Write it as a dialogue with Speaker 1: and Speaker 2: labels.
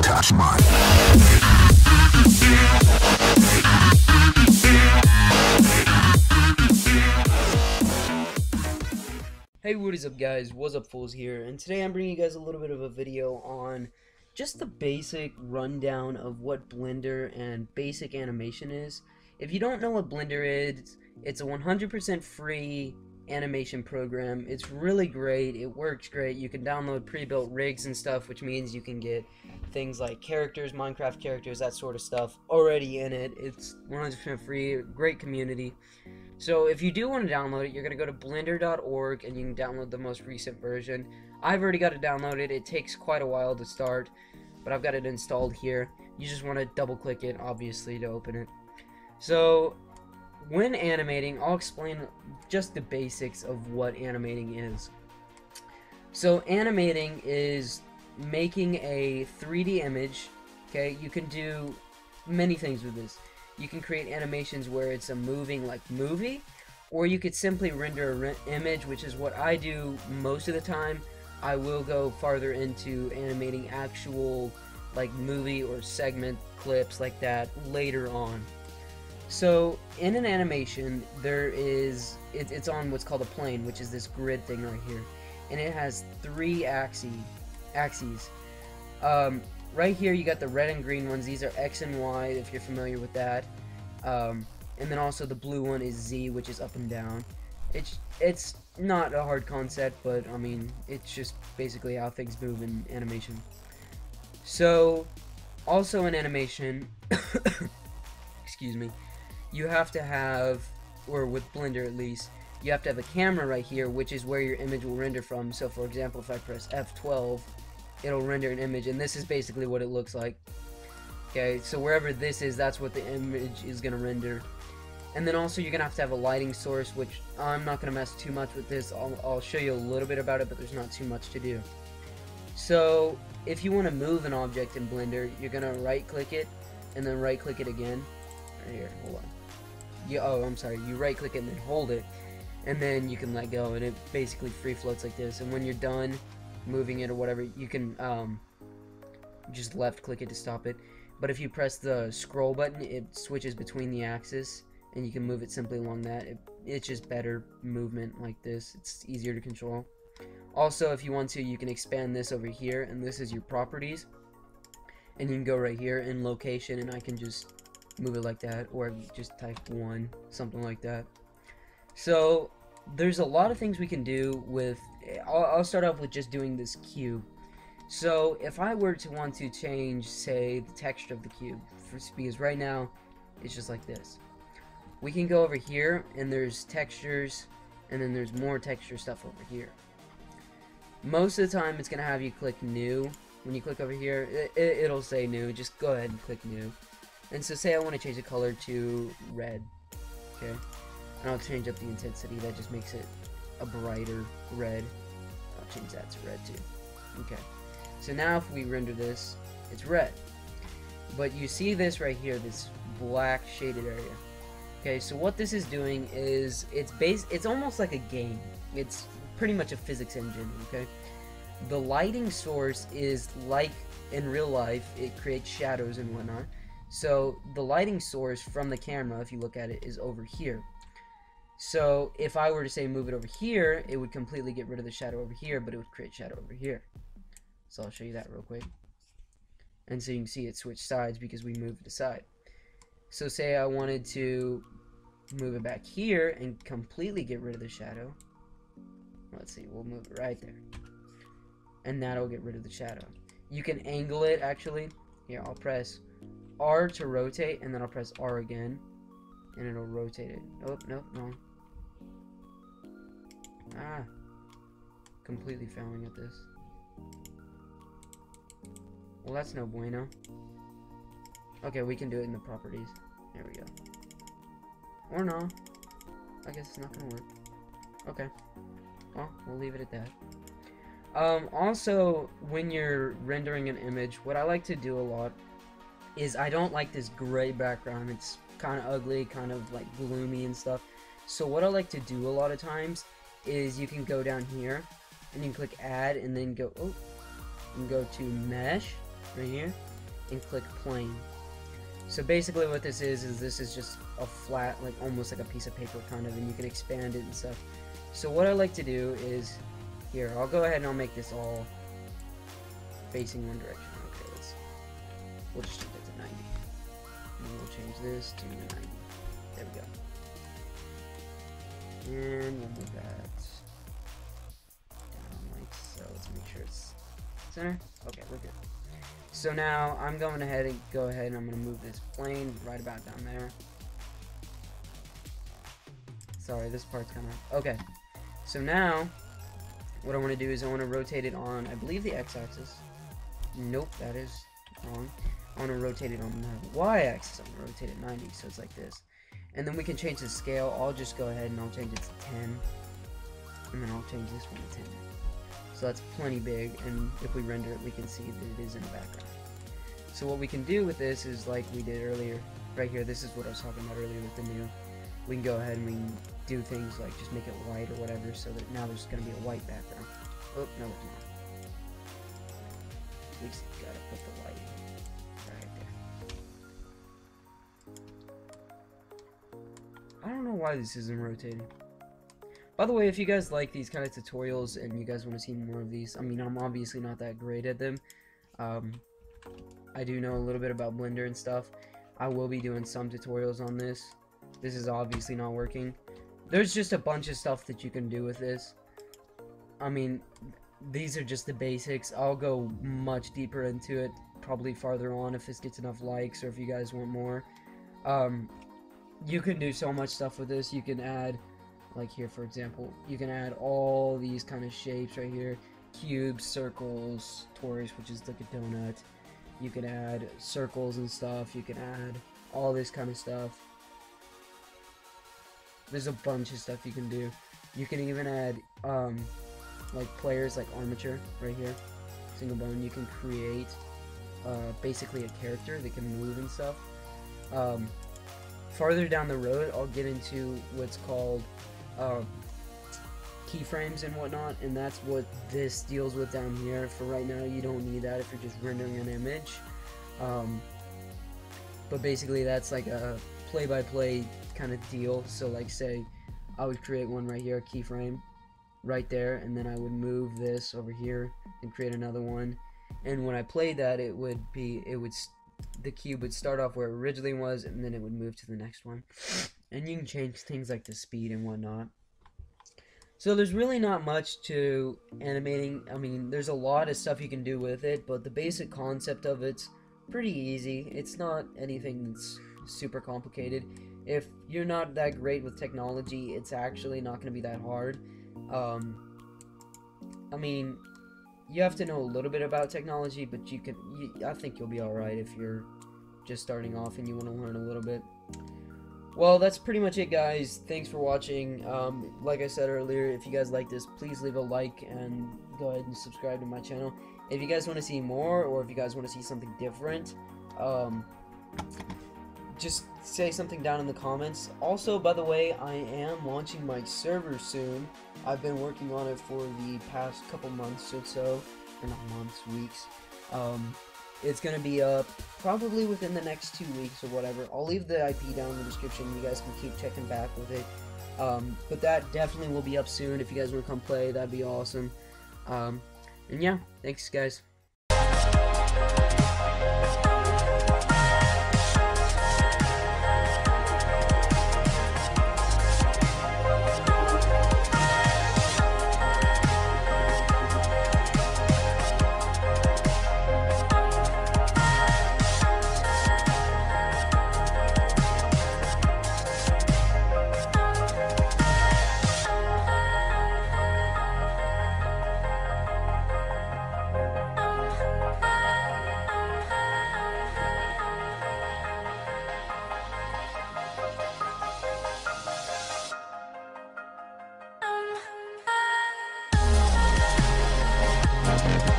Speaker 1: Touch mine.
Speaker 2: Hey, what is up guys, WAZUPFOOLZ here, and today I'm bringing you guys a little bit of a video on just the basic rundown of what Blender and basic animation is. If you don't know what Blender is, it's a 100% free animation program. It's really great, it works great. You can download pre-built rigs and stuff, which means you can get things like characters, Minecraft characters, that sort of stuff already in it. It's 100% free, great community. So if you do want to download it, you're going to go to blender.org and you can download the most recent version. I've already got it downloaded. It takes quite a while to start, but I've got it installed here. You just want to double click it, obviously, to open it. So when animating, I'll explain just the basics of what animating is. So animating is making a 3D image. Okay, you can do many things with this. You can create animations where it's a moving like movie, or you could simply render an image, which is what I do most of the time. I will go farther into animating actual like movie or segment clips like that later on. So in an animation, it's on what's called a plane, which is this grid thing right here, and it has 3 axes. Right here you got the red and green ones. These are X and Y, if you're familiar with that. And then also the blue one is Z, which is up and down. It's not a hard concept, but I mean, it's just basically how things move in animation. So also in animation, excuse me, you have to have, or with Blender at least, you have to have a camera right here, which is where your image will render from. So for example, if I press F12, it'll render an image, and this is basically what it looks like. Okay, so wherever this is, that's what the image is going to render. And then also you're going to have a lighting source, which I'm not going to mess too much with this. I'll show you a little bit about it, but there's not too much to do. So if you want to move an object in Blender, you're going to right click it, and then right click it again. Right here, hold on. I'm sorry, you right click it and then hold it, and then you can let go, and it basically free floats like this. And when you're done moving it or whatever, you can just left click it to stop it. But if you press the scroll button, it switches between the axis, and you can move it simply along that. It's just better movement like this. It's easier to control. Also, if you want to, you can expand this over here, and this is your properties, and you can go right here in location, and I can just move it like that, or just type 1, something like that. So there's a lot of things we can do with. I'll start off with just doing this cube. So if I were to want to change, say, the texture of the cube, because right now it's just like this, we can go over here and there's textures, and then there's more texture stuff over here. Most of the time it's gonna have you click new. When you click over here, it'll say new. Just go ahead and click new. And so say I want to change the color to red, okay, and I'll change up the intensity. That just makes it a brighter red. I'll change that to red too. Okay, so now if we render this, it's red. But you see this right here, this black shaded area. Okay, so what this is doing is it's almost like a game. It's pretty much a physics engine, okay? The lighting source is like in real life, it creates shadows and whatnot. So the lighting source from the camera, if you look at it, is over here. So if I were to say move it over here, it would completely get rid of the shadow over here, but it would create shadow over here. So I'll show you that real quick. And so you can see it switched sides because we moved it aside. So say I wanted to move it back here and completely get rid of the shadow. Let's see, we'll move it right there. And that'll get rid of the shadow. You can angle it actually. Here, I'll press R to rotate, and then I'll press R again, and it'll rotate it. Oh, nope, wrong. Completely failing at this. Well, that's no bueno. Okay, we can do it in the properties. There we go. Or no. I guess it's not gonna work. Okay. Well, we'll leave it at that. Also, when you're rendering an image, what I like to do a lot is I don't like this gray background. It's kind of ugly, kind of like gloomy and stuff. So what I like to do a lot of times is you can go down here and you can click add and then go, oh, and go to Mesh right here and click Plane. So basically what this is this is just a flat, like almost like a piece of paper kind of, and you can expand it and stuff. So what I like to do is, here, I'll go ahead and I'll make this all facing one direction. Okay, we'll just change it to 90. And we'll change this to 90. There we go. And we'll move that down like so. Let's make sure it's center. Okay, we're good. So now I'm going ahead and I'm going to move this plane right about down there. Sorry, this part's kind of... Okay. So now, what I want to do is I want to rotate it on, I believe, the x-axis. Nope, that is wrong. I want to rotate it on the y-axis. I'm going to rotate it 90, so it's like this. And then we can change the scale. I'll just go ahead and I'll change it to 10. And then I'll change this one to 10. So that's plenty big, and if we render it, we can see that it is in the background. So what we can do with this is like we did earlier, right here, this is what I was talking about earlier with the new. We can go ahead and we can do things like just make it white or whatever, so that now there's going to be a white background. Oh, no, it's not. We just gotta put the light right there. I don't know why this isn't rotating. By the way, if you guys like these kind of tutorials and you guys want to see more of these, I mean, I'm obviously not that great at them. I do know a little bit about Blender and stuff. I will be doing some tutorials on this. This is obviously not working. There's just a bunch of stuff that you can do with this. I mean, these are just the basics. I'll go much deeper into it, probably farther on if this gets enough likes or if you guys want more. You can do so much stuff with this. You can add, like here for example, you can add all these kind of shapes right here. Cubes, circles, torus, which is like a donut. You can add circles and stuff. You can add all this kind of stuff. There's a bunch of stuff you can do. You can even add like players like armature right here. Single bone. You can create basically a character that can move and stuff. Farther down the road, I'll get into what's called keyframes and whatnot, and that's what this deals with down here. For right now, you don't need that if you're just rendering an image. But basically, that's like a play-by-play kind of deal. So, like, say, I would create one right here, a keyframe, right there, and then I would move this over here and create another one. And when I played that, the cube would start off where it originally was, and then it would move to the next one. And you can change things like the speed and whatnot. So there's really not much to animating. I mean, there's a lot of stuff you can do with it, but the basic concept of it's pretty easy. It's not anything that's super complicated. If you're not that great with technology, it's actually not going to be that hard. I mean, you have to know a little bit about technology, but I think you'll be alright if you're just starting off and you want to learn a little bit. Well, that's pretty much it, guys. Thanks for watching. Like I said earlier, if you guys like this, please leave a like and go ahead and subscribe to my channel. If you guys want to see more, or if you guys want to see something different, just say something down in the comments. Also, by the way, I am launching my server soon. I've been working on it for the past couple months or so, or not months, weeks. It's gonna be up probably within the next 2 weeks or whatever. I'll leave the IP down in the description. You guys can keep checking back with it. But that definitely will be up soon. If you guys want to come play, that'd be awesome. And yeah, thanks, guys.
Speaker 3: We'll be right back.